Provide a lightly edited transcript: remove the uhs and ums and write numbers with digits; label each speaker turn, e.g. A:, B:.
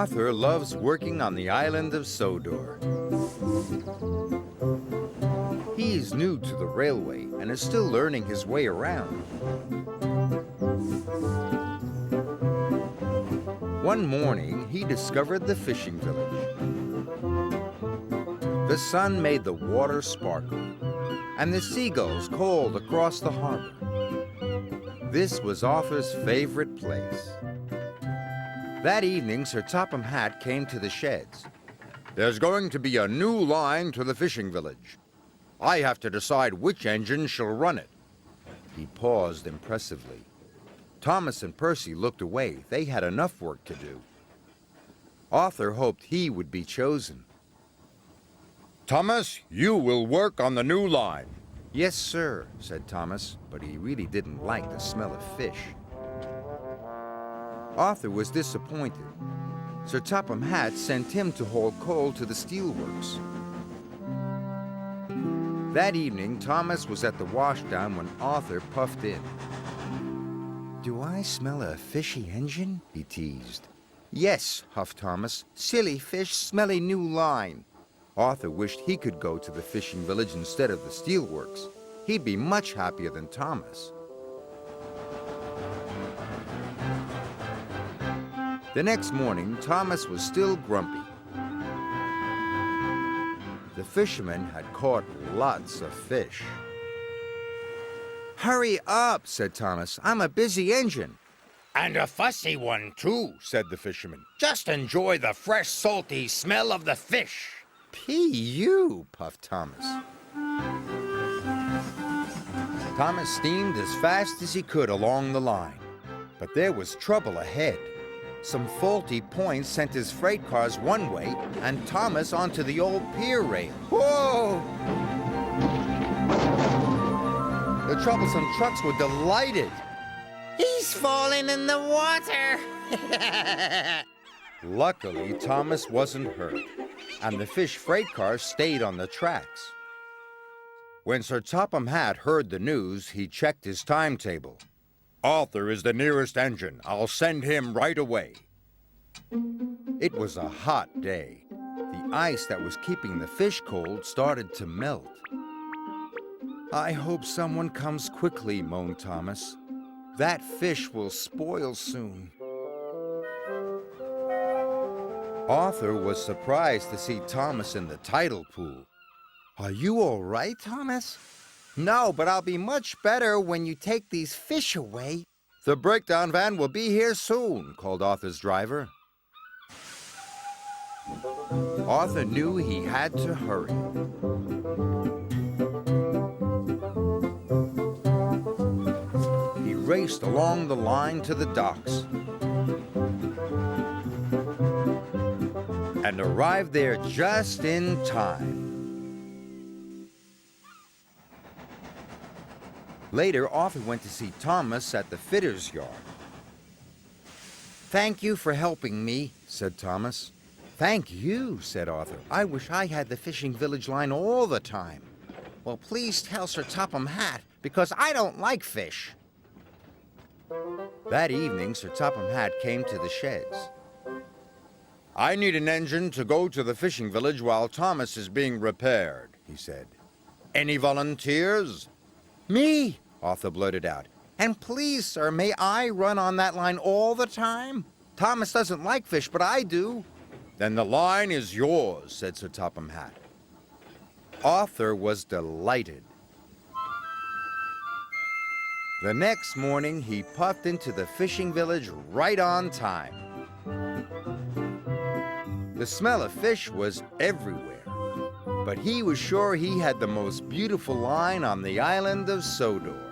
A: Arthur loves working on the island of Sodor. He is new to the railway and is still learning his way around. One morning, he discovered the fishing village. The sun made the water sparkle, and the seagulls called across the harbor. This was Arthur's favorite place. That evening, Sir Topham Hatt came to the sheds. "There's going to be a new line to the fishing village. I have to decide which engine shall run it." He paused impressively. Thomas and Percy looked away. They had enough work to do. Arthur hoped he would be chosen. "Thomas, you will work on the new line." "Yes, sir," said Thomas, but he really didn't like the smell of fish. Arthur was disappointed. Sir Topham Hatt sent him to haul coal to the steelworks. That evening, Thomas was at the washdown when Arthur puffed in. "Do I smell a fishy engine?" he teased. "Yes," huffed Thomas. "Silly fish, smelly new line." Arthur wished he could go to the fishing village instead of the steelworks. He'd be much happier than Thomas. The next morning, Thomas was still grumpy. The fishermen had caught lots of fish. "Hurry up," said Thomas. "I'm a busy engine."
B: "And a fussy one, too," said the fisherman. "Just enjoy the fresh, salty smell of the fish."
A: "P.U.," puffed Thomas. Thomas steamed as fast as he could along the line. But there was trouble ahead. Some faulty points sent his freight cars one way and Thomas onto the old pier rail. Whoa! The troublesome trucks were delighted.
B: "He's falling in the water."
A: Luckily, Thomas wasn't hurt, and the fish freight car stayed on the tracks. When Sir Topham Hatt heard the news, he checked his timetable. "Arthur is the nearest engine. I'll send him right away." It was a hot day. The ice that was keeping the fish cold started to melt. "I hope someone comes quickly," moaned Thomas. "That fish will spoil soon." Arthur was surprised to see Thomas in the tidal pool. "Are you all right, Thomas?" "No, but I'll be much better when you take these fish away." "The breakdown van will be here soon," called Arthur's driver. Arthur knew he had to hurry. He raced along the line to the docks and arrived there just in time. Later, Arthur went to see Thomas at the fitter's yard. "Thank you for helping me," said Thomas. "Thank you," said Arthur. "I wish I had the fishing village line all the time." "Well, please tell Sir Topham Hatt, because I don't like fish." That evening, Sir Topham Hatt came to the sheds. "I need an engine to go to the fishing village while Thomas is being repaired," he said. "Any volunteers?" "Me," Arthur blurted out. "And please, sir, may I run on that line all the time? Thomas doesn't like fish, but I do." "Then the line is yours," said Sir Topham Hatt. Arthur was delighted. The next morning, he puffed into the fishing village right on time. The smell of fish was everywhere, but he was sure he had the most beautiful line on the island of Sodor.